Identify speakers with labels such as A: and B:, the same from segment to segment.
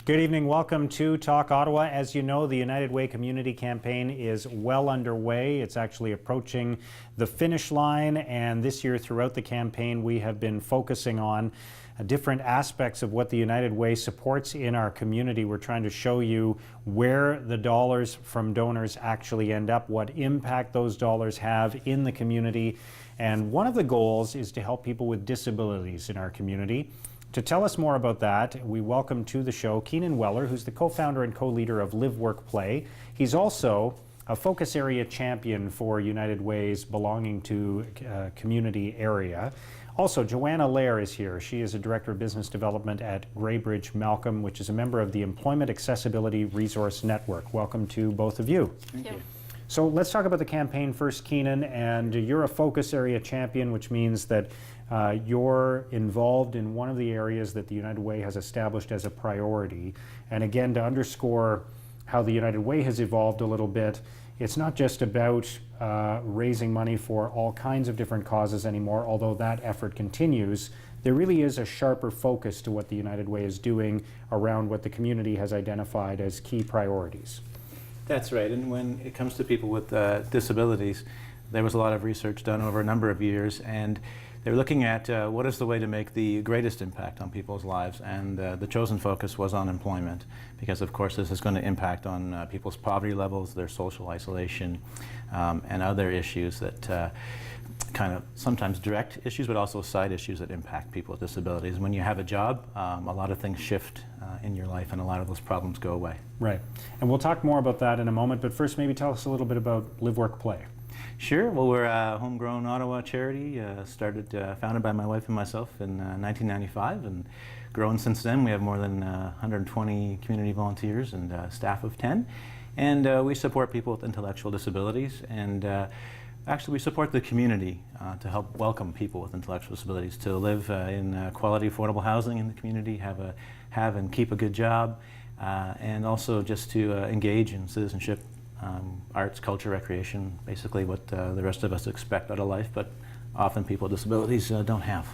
A: Good evening. Welcome to Talk Ottawa. As you know, the United Way Community Campaign is well underway. It's actually approaching the finish line, and this year throughout the campaign we have been focusing on different aspects of what the United Way supports in our community. We're trying to show you where the dollars from donors actually end up, what impact those dollars have in the community, and one of the goals is to help people with disabilities in our community. To tell us more about that, we welcome to the show Keenan Wellar, who's the co-founder and co-leader of LiveWorkPlay. He's also a focus area champion for United Way's belonging to community area. Also, Johanne Allaire is here. She is a director of business development at Graybridge Malkam, which is a member of the Employment Accessibility Resource Network. Welcome to both of you.
B: Thank you.
A: So let's talk about the campaign first, Keenan, and you're a focus area champion, which means that you're involved in one of the areas that the United Way has established as a priority. And again, to underscore how the United Way has evolved a little bit, it's not just about raising money for all kinds of different causes anymore, although that effort continues. There really is a sharper focus to what the United Way is doing around what the community has identified as key priorities.
C: That's right, and when it comes to people with disabilities, there was a lot of research done over a number of years, and they were looking at what is the way to make the greatest impact on people's lives, and the chosen focus was on employment, because of course this is going to impact on people's poverty levels, their social isolation, and other issues that kind of sometimes direct issues, but also side issues that impact people with disabilities. When you have a job, a lot of things shift in your life, and a lot of those problems go away.
A: Right, and we'll talk more about that in a moment, but first maybe tell us a little bit about Live, Work, Play.
C: Sure. Well, we're a homegrown Ottawa charity, founded by my wife and myself in 1995, and grown since then. We have more than 120 community volunteers and staff of 10, and we support people with intellectual disabilities, and actually we support the community to help welcome people with intellectual disabilities to live in quality, affordable housing in the community, have and keep a good job, and also just to engage in citizenship, arts, culture, recreation, basically what the rest of us expect out of life, but often people with disabilities don't have.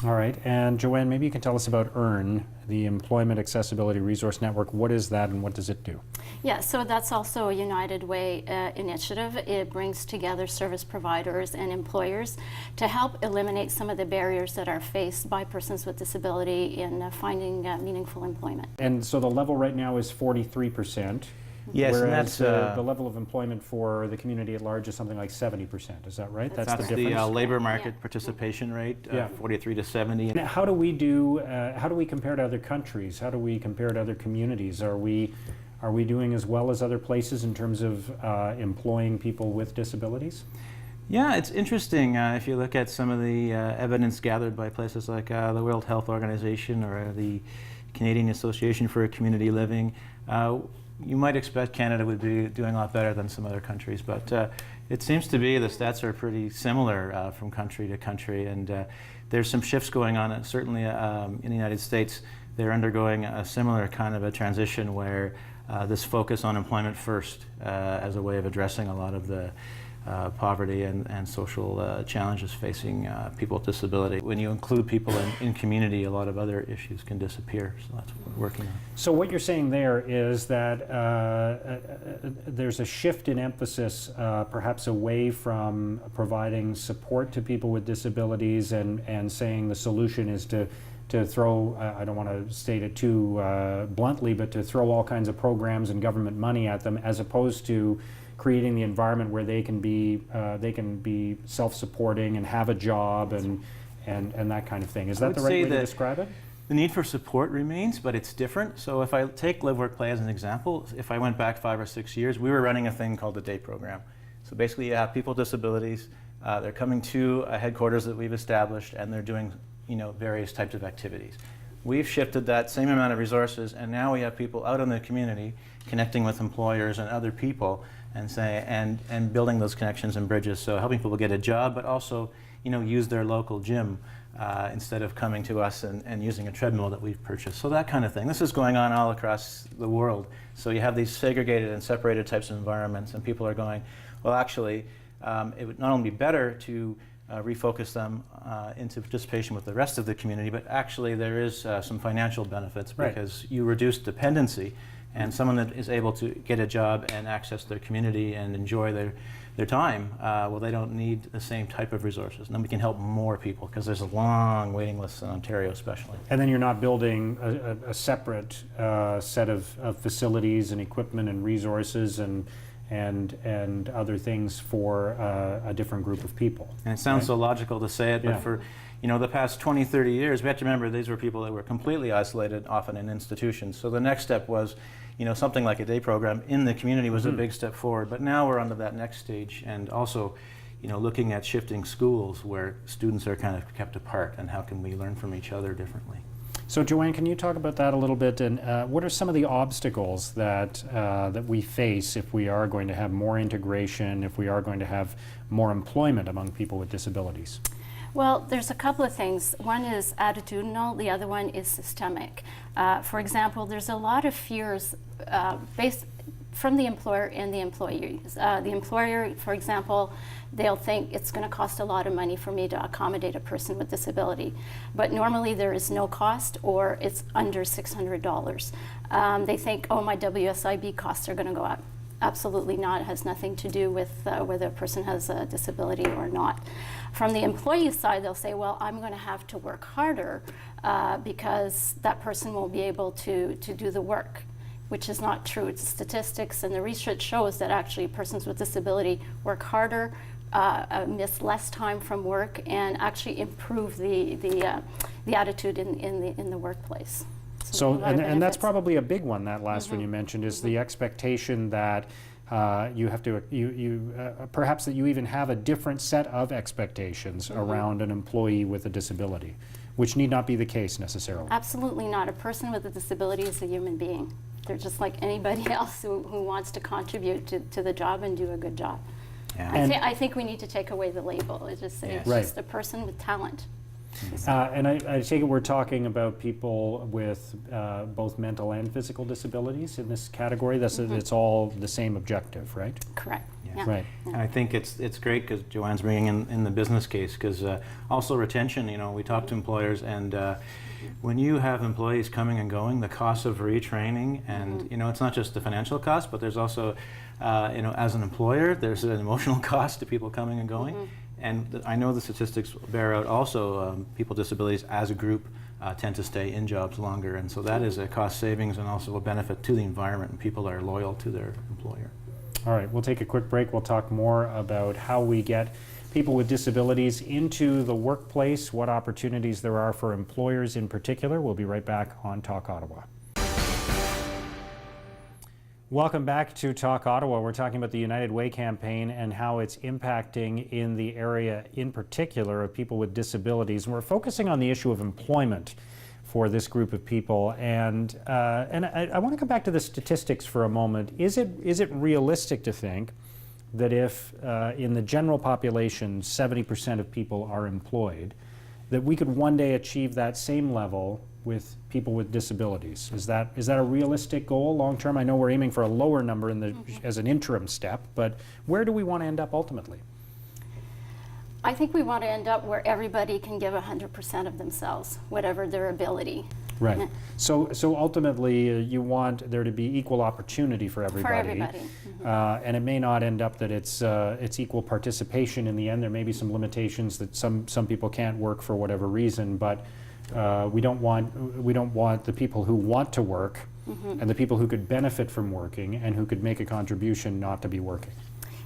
A: All right, and Joanne, maybe you can tell us about EARN, the Employment Accessibility Resource Network. What is that and what does it do?
B: Yeah, so that's also a United Way initiative. It brings together service providers and employers to help eliminate some of the barriers that are faced by persons with disability in finding meaningful employment. And
A: so the level right now is 43%.
C: Yes,
A: whereas
C: and that's
A: the level of employment for the community at large is something like 70%. Is that right?
C: That's the difference. The labor market participation rate, 43 to 70.
A: And how do we do? How do we compare to other countries? How do we compare to other communities? Are we doing as well as other places in terms of employing people with disabilities?
C: Yeah, it's interesting. If you look at some of the evidence gathered by places like the World Health Organization or the Canadian Association for Community Living, you might expect Canada would be doing a lot better than some other countries, but it seems to be the stats are pretty similar from country to country, and there's some shifts going on. Certainly in the United States, they're undergoing a similar kind of a transition where this focus on employment first as a way of addressing a lot of the poverty and social challenges facing people with disability. When you include people in community, a lot of other issues can disappear, so that's what we're working on.
A: So what you're saying there is that there's a shift in emphasis perhaps away from providing support to people with disabilities and saying the solution is to throw, I don't want to state it too bluntly, but to throw all kinds of programs and government money at them, as opposed to creating the environment where they can be self-supporting and have a job and that kind of thing. Is that the right way to describe it?
C: The need for support remains, but it's different. So if I take Live, Work, Play as an example, if I went back 5 or 6 years, we were running a thing called the DAY program. So basically you have people with disabilities, they're coming to a headquarters that we've established, and they're doing various types of activities. We've shifted that same amount of resources, and now we have people out in the community connecting with employers and other people and building those connections and bridges, so helping people get a job, but also use their local gym instead of coming to us and using a treadmill that we've purchased. So that kind of thing. This is going on all across the world. So you have these segregated and separated types of environments, and people are going, well, actually, it would not only be better to refocus them into participation with the rest of the community, but actually there is some financial benefits because you reduce dependency, and someone that is able to get a job and access their community and enjoy their time, well, they don't need the same type of resources. And then we can help more people because there's a long waiting list in Ontario especially.
A: And then you're not building a separate set of facilities and equipment and resources and other things for a different group of people.
C: And it sounds so logical to say it, but for the past 20, 30 years, we have to remember these were people that were completely isolated, often in institutions. So the next step was, something like a day program in the community was a big step forward. But now we're onto that next stage, and also, looking at shifting schools where students are kind of kept apart, and how can we learn from each other differently.
A: So Joanne, can you talk about that a little bit, and what are some of the obstacles that we face if we are going to have more integration, if we are going to have more employment among people with disabilities?
B: Well, there's a couple of things. One is attitudinal, the other one is systemic. For example, there's a lot of fears based from the employer and the employees. The employer, for example, they'll think it's going to cost a lot of money for me to accommodate a person with disability. But normally there is no cost, or it's under $600. They think, oh, my WSIB costs are going to go up. Absolutely not. It has nothing to do with whether a person has a disability or not. From the employee side, they'll say, well, I'm going to have to work harder because that person won't be able to do the work, which is not true. It's statistics, and the research shows that actually persons with disability work harder, miss less time from work, and actually improve the attitude in the workplace.
A: So, and that's probably a big one, that last one you mentioned, is the expectation that you have to, perhaps that you even have a different set of expectations around an employee with a disability, which need not be the case necessarily.
B: Absolutely not. A person with a disability is a human being. They're just like anybody else who wants to contribute to the job and do a good job. Yeah. I think we need to take away the label. It's just, it's just a person with talent.
A: And I take it we're talking about people with both mental and physical disabilities in this category. That's it's all the same objective, right?
B: Correct.
C: Yeah.
A: Right.
C: And I think it's great because Joanne's bringing in the business case, because also retention. We talk to employers, and when you have employees coming and going, the cost of retraining, and it's not just the financial cost, but there's also as an employer, there's an emotional cost to people coming and going. And I know the statistics bear out also people with disabilities as a group tend to stay in jobs longer, and so that is a cost savings and also a benefit to the environment, and people are loyal to their employer.
A: All right, we'll take a quick break. We'll talk more about how we get people with disabilities into the workplace, what opportunities there are for employers in particular. We'll be right back on Talk Ottawa. Welcome back to Talk Ottawa. We're talking about the United Way campaign and how it's impacting in the area in particular of people with disabilities. And we're focusing on the issue of employment for this group of people. And I want to come back to the statistics for a moment. Is it realistic to think that if in the general population 70% of people are employed, that we could one day achieve that same level with people with disabilities? Is that a realistic goal long term? I know we're aiming for a lower number as an interim step, but where do we want to end up ultimately?
B: I think we want to end up where everybody can give 100% of themselves, whatever their ability.
A: Right. So ultimately, you want there to be equal opportunity for everybody.
B: For everybody.
A: And it may not end up that it's equal participation in the end. There may be some limitations that some people can't work for whatever reason, but we don't want the people who want to work and the people who could benefit from working and who could make a contribution not to be working.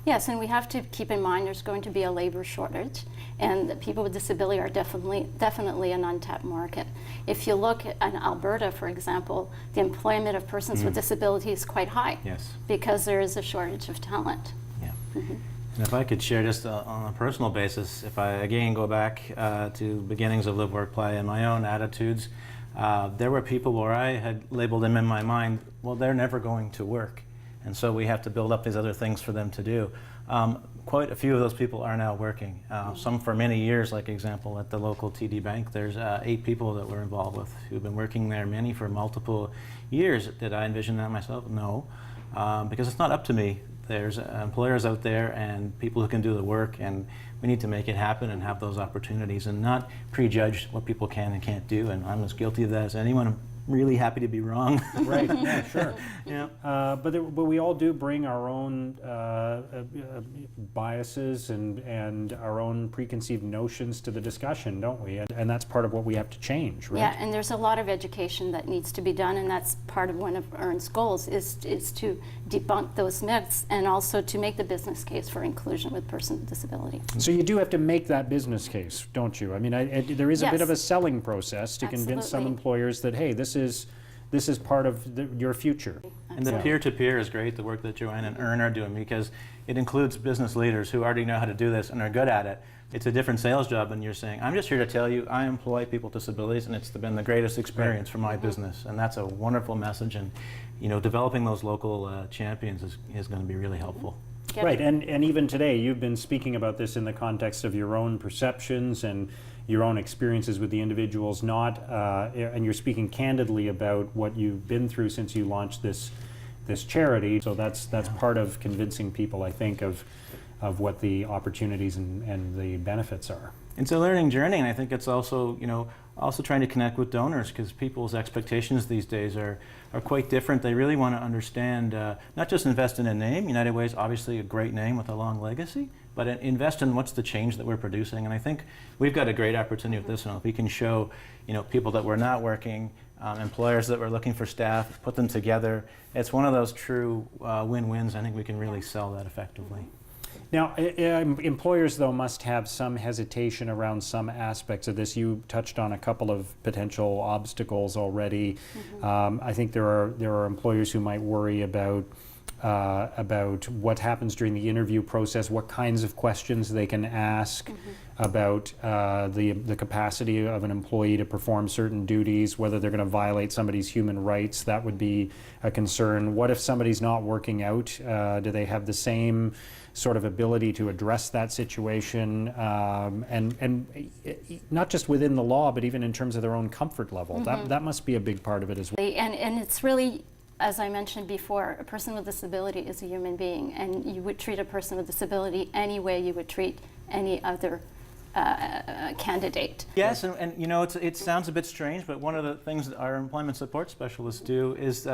B: Yes, and we have to keep in mind there's going to be a labor shortage, and that people with disability are definitely an untapped market. If you look at Alberta, for example, the employment of persons with disability is quite high.
C: Yes.
B: Because there is a shortage of talent.
C: Yeah. And if I could share just on a personal basis, if I again go back to beginnings of Live, Work, Play and my own attitudes, there were people where I had labeled them in my mind, well, they're never going to work. And so we have to build up these other things for them to do. Quite a few of those people are now working. Some for many years, like example at the local TD Bank, there's 8 people that we're involved with who've been working there, many for multiple years. Did I envision that myself? No, because it's not up to me. there's employers out there and people who can do the work, and we need to make it happen and have those opportunities and not prejudge what people can and can't do. And I'm as guilty of that as anyone. I'm really happy to be wrong.
A: Right, yeah, sure.
C: Yeah.
A: But we all do bring our own biases and our own preconceived notions to the discussion, don't we? And that's part of what we have to change, right?
B: Yeah, and there's a lot of education that needs to be done, and that's part of one of EARN's goals is to debunk those myths and also to make the business case for inclusion with persons with disability.
A: So you do have to make that business case, don't you? I mean, there is a bit
B: Yes.
A: of a selling process to convince some
B: Absolutely.
A: employers that, hey, this is part of your future.
C: And the peer-to-peer is great, the work that Joanne and EARN are doing, because it includes business leaders who already know how to do this and are good at it. It's a different sales job than you're saying, I'm just here to tell you I employ people with disabilities, and it's been the greatest experience for my business. And that's a wonderful message, and developing those local champions is going to be really helpful.
A: Right, and even today, you've been speaking about this in the context of your own perceptions and your own experiences with the individuals, and you're speaking candidly about what you've been through since you launched this charity. So that's part of convincing people, I think, of what the opportunities and the benefits are.
C: It's a learning journey, and I think it's also, also trying to connect with donors, because people's expectations these days are quite different. They really want to understand, not just invest in a name. United Way is obviously a great name with a long legacy, but invest in what's the change that we're producing. And I think we've got a great opportunity with this one. If we can show, people that were not working, employers that were looking for staff, put them together, it's one of those true win-wins. I think we can really sell that effectively.
A: Now, employers, though, must have some hesitation around some aspects of this. You touched on a couple of potential obstacles already. I think there are employers who might worry about what happens during the interview process, what kinds of questions they can ask about the capacity of an employee to perform certain duties, whether they're going to violate somebody's human rights. That would be a concern. What if somebody's not working out? Do they have the same sort of ability to address that situation, and not just within the law, but even in terms of their own comfort level? That must be a big part of it as well.
B: And it's really, as I mentioned before, a person with disability is a human being, and you would treat a person with disability any way you would treat any other candidate.
C: Yes, and it sounds a bit strange, but one of the things that our employment support specialists do is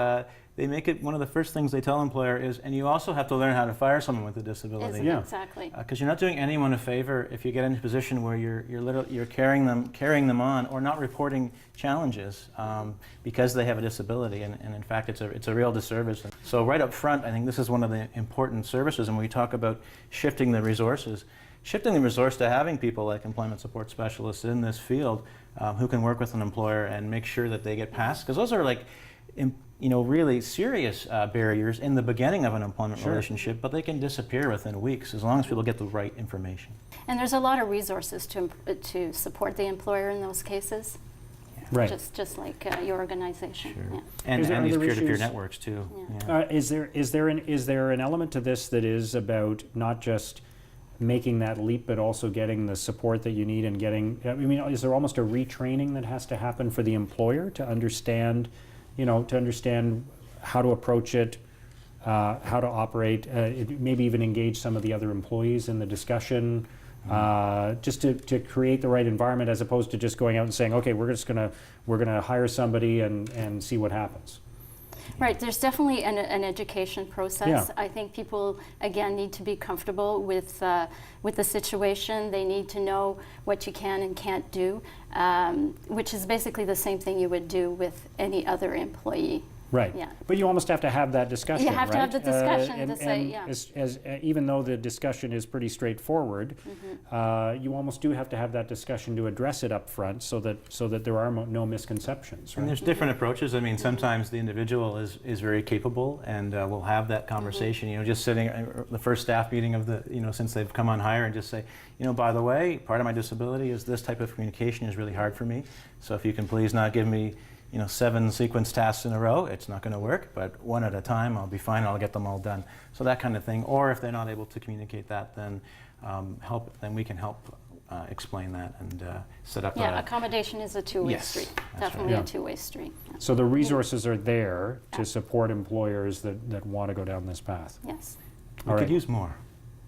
C: they make it one of the first things they tell an employer is, and you also have to learn how to fire someone with a disability.
A: Yeah.
B: Exactly.
C: Because you're not doing anyone a favor if you get into a position where you're carrying them on or not reporting challenges because they have a disability, and in fact it's a real disservice. So right up front, I think this is one of the important services, and when we talk about shifting the resources to having people like employment support specialists in this field who can work with an employer and make sure that they get past, because those are like really serious barriers in the beginning of an employment relationship, but they can disappear within weeks as long as people get the right information.
B: And there's a lot of resources to support the employer in those cases.
A: Right.
B: Just like your organization.
C: Sure.
B: Yeah.
C: And these
A: other
C: peer-to-peer
A: issues?
C: networks too.
B: Yeah.
C: Yeah.
A: Is there an element to this that is about not just making that leap, but also getting the support that you need and getting? I mean, is there almost a retraining that has to happen for the employer to understand, how to approach it, how to operate, maybe even engage some of the other employees in the discussion, just to create the right environment, as opposed to just going out and saying, okay, we're gonna hire somebody and see what happens.
B: Right, there's definitely an education process.
A: Yeah.
B: I think people, again, need to be comfortable with the situation. They need to know what you can and can't do, which is basically the same thing you would do with any other employee.
A: Right.
B: Yeah.
A: But you almost have to have that discussion.
B: You have to have
A: right?
B: the discussion
A: and,
B: to say,
A: and
B: yeah.
A: As even though the discussion is pretty straightforward, you almost do have to have that discussion to address it up front, so that there are no misconceptions.
C: And
A: Right?
C: there's different approaches. I mean, sometimes the individual is very capable and will have that conversation. Just sitting the first staff meeting of the since they've come on hire, and just say, by the way, part of my disability is this type of communication is really hard for me. So if you can please not give me 7 sequence tasks in a row, it's not going to work, but one at a time, I'll be fine, I'll get them all done. So that kind of thing. Or if they're not able to communicate that, then we can help explain that and set up
B: accommodation is a two-way street.
C: That's
B: Definitely
A: right.
B: a two-way street. Yeah.
A: So the resources are there to support employers that want to go down this path.
B: Yes.
C: We
A: All
C: could
A: right.
C: use more.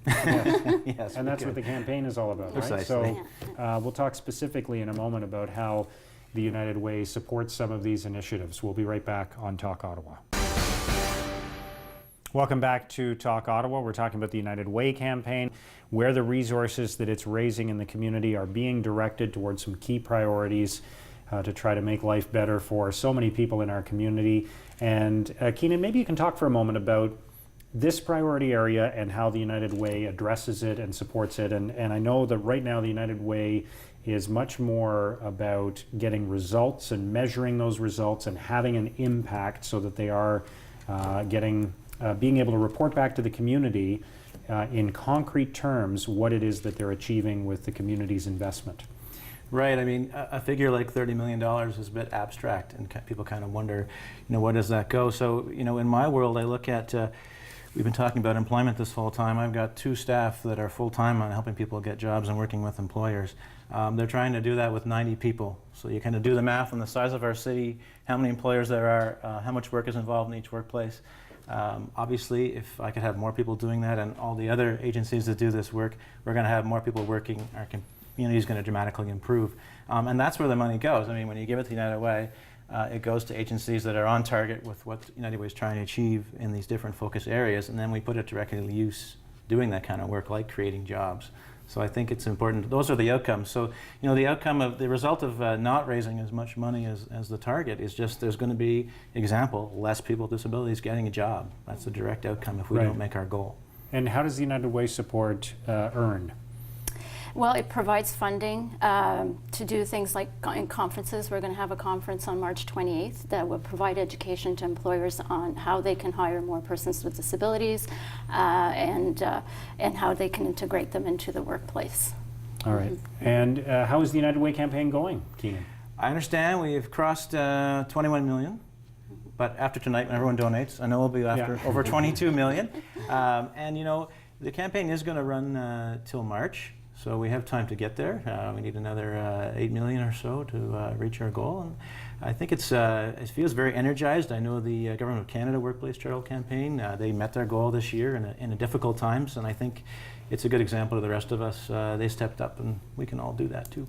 C: Yes,
A: And
C: we
A: that's what
C: could.
A: the campaign is all about, right?
C: Precisely.
A: So we'll talk specifically in a moment about how the United Way supports some of these initiatives. We'll be right back on Talk Ottawa. Welcome back to Talk Ottawa. We're talking about the United Way campaign, where the resources that it's raising in the community are being directed towards some key priorities to try to make life better for so many people in our community. And Keenan, maybe you can talk for a moment about this priority area and how the United Way addresses it and supports it. And I know that right now the United Way is much more about getting results and measuring those results and having an impact so that they are being able to report back to the community in concrete terms what it is that they're achieving with the community's investment.
C: Right. I mean, a figure like $30 million is a bit abstract, and people kind of wonder, where does that go? So, in my world, I look at, we've been talking about employment this whole time. I've got 2 staff that are full-time on helping people get jobs and working with employers. They're trying to do that with 90 people. So you kind of do the math on the size of our city, how many employers there are, how much work is involved in each workplace. Obviously, if I could have more people doing that and all the other agencies that do this work, we're going to have more people working. Our community is going to dramatically improve. And that's where the money goes. I mean, when you give it to United Way, it goes to agencies that are on target with what United Way is trying to achieve in these different focus areas, and then we put it directly to use doing that kind of work, like creating jobs. So I think it's important. Those are the outcomes. So, the outcome of the result of not raising as much money as the target is just there's going to be, example, less people with disabilities getting a job. That's the direct outcome if we don't make our goal.
A: And how does the United Way support EARN?
B: Well, it provides funding to do things like in conferences. We're going to have a conference on March 28th that will provide education to employers on how they can hire more persons with disabilities and how they can integrate them into the workplace.
A: All right. And how is the United Way campaign going, Keenan?
C: I understand we've crossed 21 million. But after tonight, when everyone donates, I know we'll be after over 22 million. And the campaign is going to run till March. So we have time to get there. We need another 8 million or so to reach our goal. And I think it feels very energized. I know the Government of Canada Workplace Charter Campaign, they met their goal this year in a difficult times. And I think it's a good example to the rest of us. They stepped up, and we can all do that too.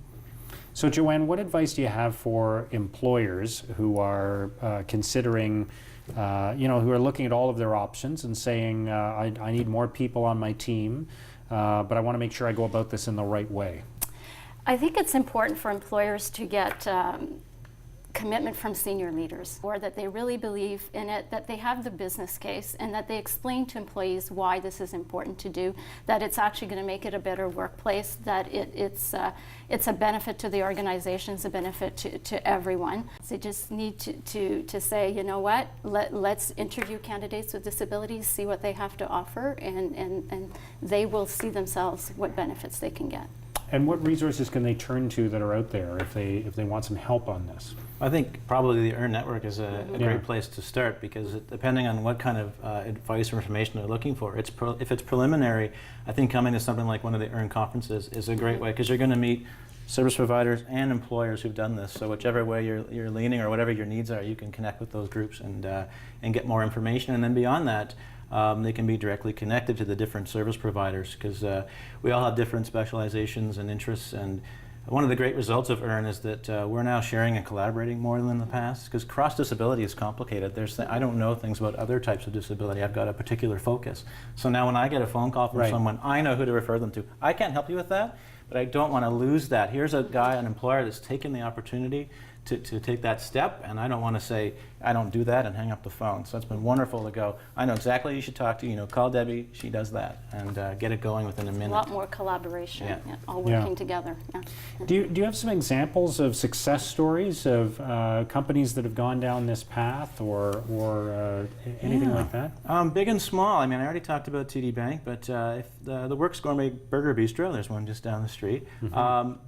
A: So Joanne, what advice do you have for employers who are considering, who are looking at all of their options and saying, I need more people on my team, but I want to make sure I go about this in the right way?
B: I think it's important for employers to get commitment from senior leaders, or that they really believe in it, that they have the business case, and that they explain to employees why this is important to do, that it's actually going to make it a better workplace, that it's a benefit to the organization, it's a benefit to everyone. They just need to say, you know what, let's interview candidates with disabilities, see what they have to offer, and they will see themselves what benefits they can get.
A: And what resources can they turn to that are out there if they want some help on this?
C: I think probably the EARN network is a great place to start, because depending on what kind of advice or information they're looking for, if it's preliminary, I think coming to something like one of the EARN conferences is a great way, because you're going to meet service providers and employers who've done this. So whichever way you're leaning or whatever your needs are, you can connect with those groups and get more information. And then beyond that, they can be directly connected to the different service providers, because we all have different specializations and interests. And one of the great results of EARN is that we're now sharing and collaborating more than in the past, because cross-disability is complicated. I don't know things about other types of disability. I've got a particular focus. So now when I get a phone call from someone, I know who to refer them to. I can't help you with that, but I don't want to lose that. Here's a guy, an employer that's taken the opportunity to take that step, and I don't want to say, I don't do that, and hang up the phone. So it's been wonderful to go, I know exactly who you should talk to, call Debbie, she does that, and get it going within a minute.
B: A lot more collaboration, all working together.
A: Do you have some examples of success stories of companies that have gone down this path, or anything like that?
C: Big and small. I mean, I already talked about TD Bank, but if the Works Gourmet Burger Bistro, there's one just down the street,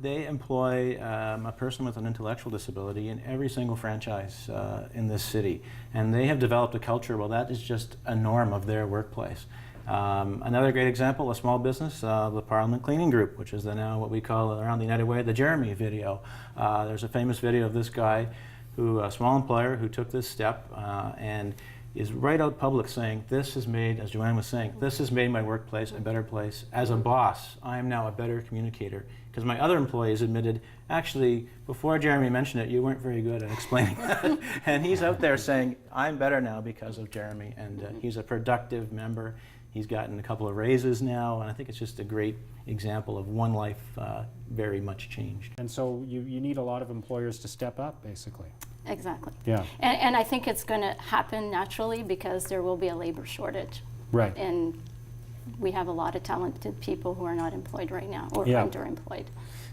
C: they employ a person with an intellectual disability in every single franchise in this city, and they have developed a culture. Well, that is just a norm of their workplace. Another great example, a small business, the Parliament Cleaning Group, which is now what we call around the United Way the Jeremy video. There's a famous video of this guy, a small employer, who took this step, and is right out public saying, this has made, as Johanne was saying, this has made my workplace a better place. As a boss, I am now a better communicator. Because my other employees admitted, actually, before Jeremy mentioned it, you weren't very good at explaining that. And he's out there saying, I'm better now because of Jeremy, and he's a productive member. He's gotten a couple of raises now, and I think it's just a great example of one life very much changed.
A: And so you need a lot of employers to step up, basically.
B: Exactly.
A: Yeah.
B: And I think it's going to happen naturally because there will be a labor shortage.
A: Right.
B: And we have a lot of talented people who are not employed right now or
A: Yeah.
B: underemployed.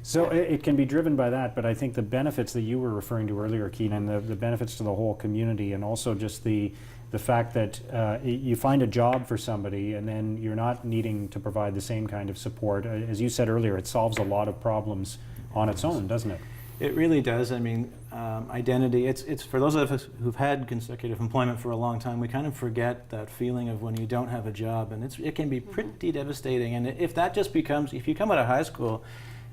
A: So it can be driven by that, but I think the benefits that you were referring to earlier, Keenan, the benefits to the whole community, and also just the fact that you find a job for somebody and then you're not needing to provide the same kind of support. As you said earlier, it solves a lot of problems on its own, doesn't it?
C: It really does. I mean, identity, it's for those of us who've had consecutive employment for a long time, we kind of forget that feeling of when you don't have a job, and it can be pretty devastating. And if that just becomes, if you come out of high school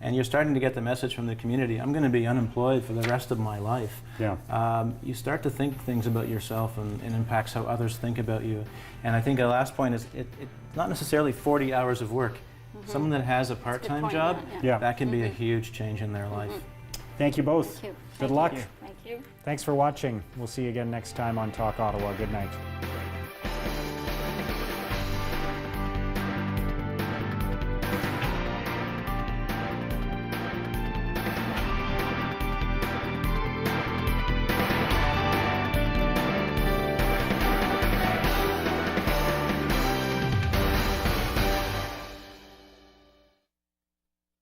C: and you're starting to get the message from the community, I'm going to be unemployed for the rest of my life,
A: Yeah.
C: You start to think things about yourself, and it impacts how others think about you. And I think the last point is it's not necessarily 40 hours of work. Someone that has a part-time
B: point,
C: job,
A: Yeah.
C: that can be a huge change in their life.
A: Thank you both.
B: Thank you.
A: Good luck.
C: you.
B: Thank you.
A: Thanks for watching. We'll see you again next time on Talk Ottawa. Good night.